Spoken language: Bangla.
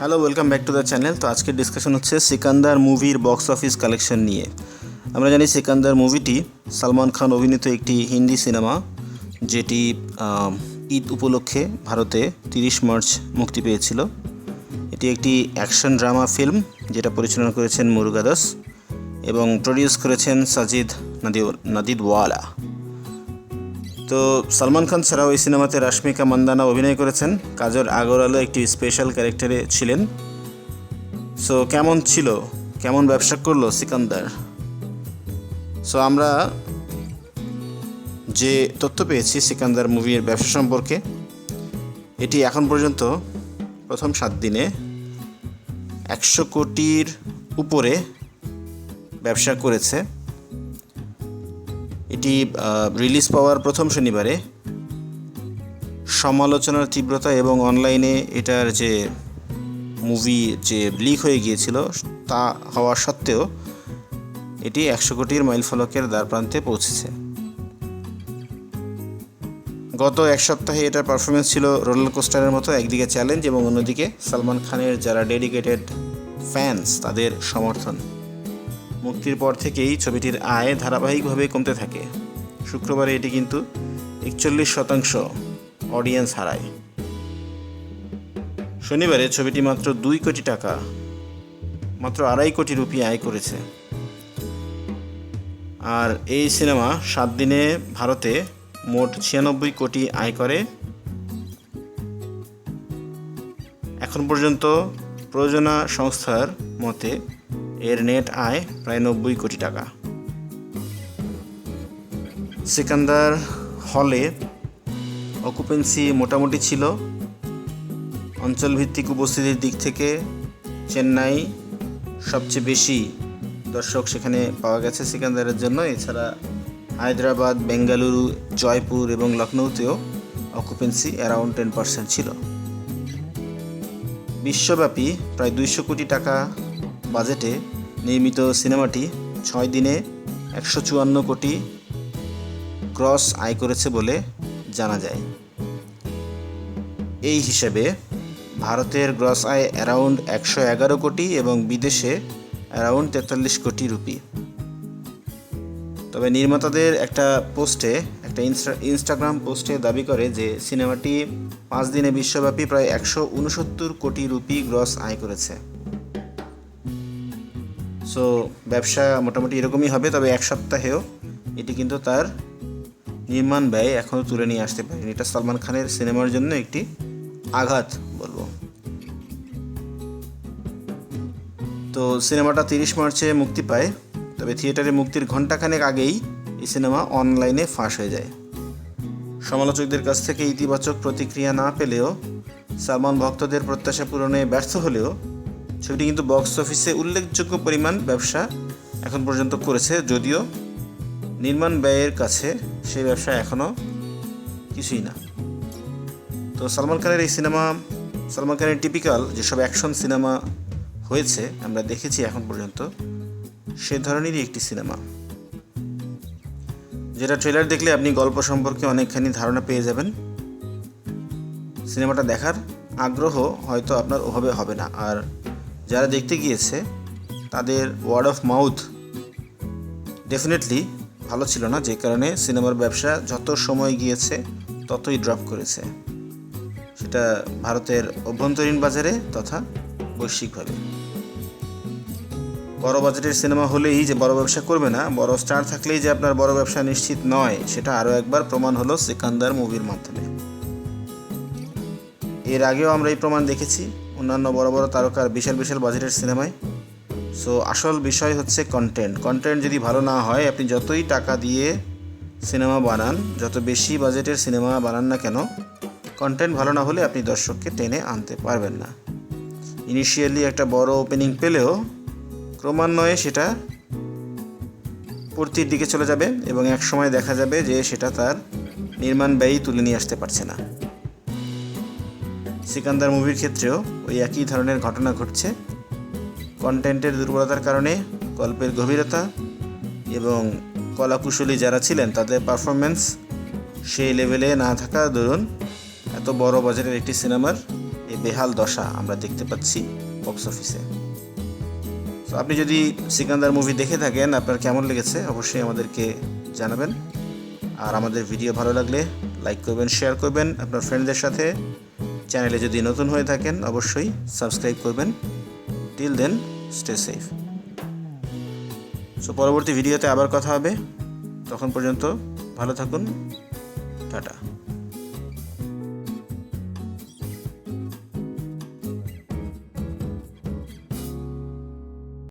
Hello, welcome back to the channel. তো আজকের ডিসকাশন হচ্ছে সিকান্দার মুভির বক্স অফিস কালেকশন নিয়ে। আমরা জানি সিকান্দার মুভিটি সালমান খান অভিনীত একটি হিন্দি সিনেমা, যেটি ঈদ উপলক্ষে ভারতে 30 মার্চ মুক্তি পেয়েছিল। এটি একটি অ্যাকশন ড্রামা ফিল্ম, যেটা পরিচালনা করেছেন মুরুগাদাস এবং প্রডিউস করেছেন সাজিদ নাদিদওয়ালা। তো সালমান খান ছাড়াও এই সিনেমাতে রাশমিকা মান্দানা অভিনয় করেছেন। কাজল আগরওয়ালও একটি স্পেশাল ক্যারেক্টারে ছিলেন। সো কেমন ব্যবসা করলো সিকান্দার? সো আমরা যে তথ্য পেয়েছি সিকান্দার মুভির ব্যবসা সম্পর্কে, এটি এখন পর্যন্ত প্রথম 7 দিনে 100 কোটির উপরে ব্যবসা করেছে। এটি রিলিজ পাওয়ার প্রথম শনিবারে সমালোচনার তীব্রতা এবং অনলাইনে এটার যে মুভি যে লিক হয়ে গিয়েছিল তা হওয়া সত্ত্বেও এটি 100 কোটির মাইলফলকের দ্বারপ্রান্তে পৌঁছেছে। গত এক সপ্তাহে এটার পারফরমেন্স ছিল রোলার কোস্টারের মতো, একদিকে চ্যালেঞ্জ এবং অন্যদিকে সালমান খানের যারা ডেডিকেটেড ফ্যান্স তাদের সমর্থন। মুক্তির পর থেকেই ছবিটির আয় ধারাবাহিকভাবে কমতে থাকে। শুক্রবারে এটি কিন্তু 41% অডিয়েন্স হারায়। শনিবারে ছবিটি মাত্র 2 কোটি টাকা, মাত্র 2.5 কোটি রুপি আয় করেছে। আর এই সিনেমা 7 দিনে ভারতে মোট 96 কোটি আয় করে। এখন পর্যন্ত প্রযোজনা সংস্থার মতে এর নেট আয় প্রায় 90 কোটি টাকা। সিকান্দার হলে অকুপেন্সি মোটামুটি ছিল। অঞ্চলভিত্তিক উপস্থিতির দিক থেকে চেন্নাই সবচেয়ে বেশি দর্শক সেখানে পাওয়া গেছে সিকান্দারের জন্য। এছাড়া হায়দ্রাবাদ, বেঙ্গালুরু, জয়পুর এবং লখনৌতেও অকুপেন্সি অ্যারাউন্ড 10% ছিল। বিশ্বব্যাপী প্রায় 200 কোটি টাকা বাজেটে নির্মিত সিনেমাটি 6 দিনে 154 কোটি গ্রস আয় করেছে বলে জানা যায়। এই হিসেবে ভারতের গ্রস আয় অ্যারাউন্ড 111 কোটি এবং বিদেশে অ্যারাউন্ড 43 কোটি রুপি। তবে নির্মাতাদের একটা ইনস্টাগ্রাম পোস্টে দাবি করে যে সিনেমাটি 5 দিনে বিশ্বব্যাপী প্রায় 169 কোটি রুপি গ্রস আয় করেছে। সো ব্যবসা মোটামুটি এরকমই হবে। তবে এক সপ্তাহেও এটি কিন্তু তার নির্মাণ ব্যয় এখনও তুলে নিয়ে আসতে পারেনি। এটা সালমান খানের সিনেমার জন্য একটি আঘাত বলবো। তো সিনেমাটা 30 মার্চে মুক্তি পায়। তবে থিয়েটারে মুক্তির ঘণ্টাখানেক আগেই এই সিনেমা অনলাইনে ফাঁস হয়ে যায়। সমালোচকদের কাছ থেকে ইতিবাচক প্রতিক্রিয়া না পেলেও, সালমান ভক্তদের প্রত্যাশা পূরণে ব্যর্থ হলেও ছবিটি কিন্তু বক্স অফিসে উল্লেখযোগ্য পরিমাণ ব্যবসা এখন পর্যন্ত করেছে, যদিও নির্মাণ ব্যয়ের কাছে সেই ব্যবসা এখনও কিছুই না। তো সালমান খানের টিপিক্যাল যেসব অ্যাকশন সিনেমা হয়েছে আমরা দেখেছি এখন পর্যন্ত, সে ধরনেরই একটি সিনেমা, যেটা ট্রেলার দেখলে আপনি গল্প সম্পর্কে অনেকখানি ধারণা পেয়ে যাবেন। সিনেমাটা দেখার আগ্রহ হয়তো আপনার ওভাবে হবে না। আর যারা দেখতে গিয়েছে তাদের ওয়ার্ড অফ মাউথ ডেফিনেটলি ভালো ছিল না, যে কারণে সিনেমার ব্যবসা যত সময় গিয়েছে ততই ড্রপ করেছে, সেটা ভারতের অভ্যন্তরীণ বাজারে তথা বৈশ্বিকভাবে। বড় বাজেটের সিনেমা হলেই যে বড় ব্যবসা করবে না, বড় স্টার থাকলেই যে আপনার বড় ব্যবসা নিশ্চিত নয়, সেটা আরও একবার প্রমাণ হলো সিকান্দার মুভির মাধ্যমে। এর আগেও আমরা এই প্রমাণ দেখেছি অন্যান্য বড় বড় তারকার বিশাল বিশাল বাজেটের সিনেমায়। সো আসল বিষয় হচ্ছে কন্টেন্ট যদি ভালো না হয়, আপনি যতই টাকা দিয়ে সিনেমা বানান, যত বেশি বাজেটের সিনেমা বানান না কেন, কন্টেন্ট ভালো না হলে আপনি দর্শককে টেনে আনতে পারবেন না। ইনিশিয়ালি একটা বড় ওপেনিং পেলেও ক্রমান্বয়ে সেটা পূর্তির দিকে চলে যাবে এবং এক সময় দেখা যাবে যে সেটা তার নির্মাণ ব্যয়ই তুলে নিয়ে আসতে পারছে না। সিকান্দার মুভির ক্ষেত্রেও ওই একই ধরনের ঘটনা ঘটছে। কন্টেন্টের দুর্বলতার কারণে গল্পের গভীরতা এবং কলাকুশলী যারা ছিলেন তাদের পারফরমেন্স সেই লেভেলে না থাকা দরুন এত বড় বাজেটের একটি সিনেমার এই বেহাল দশা আমরা দেখতে পাচ্ছি বক্স অফিসে। তো আপনি যদি সিকান্দার মুভি দেখে থাকেন, আপনার কেমন লেগেছে অবশ্যই আমাদেরকে জানাবেন। আর আমাদের ভিডিও ভালো লাগলে লাইক করবেন, শেয়ার করবেন আপনার ফ্রেন্ডদের সাথে। চ্যানেলে যদি নতুন হয়ে থাকেন অবশ্যই সাবস্ক্রাইব করবেন। Till then stay safe. So পরবর্তী ভিডিওতে আবার কথা হবে, তখন পর্যন্ত ভালো থাকুন। টাটা।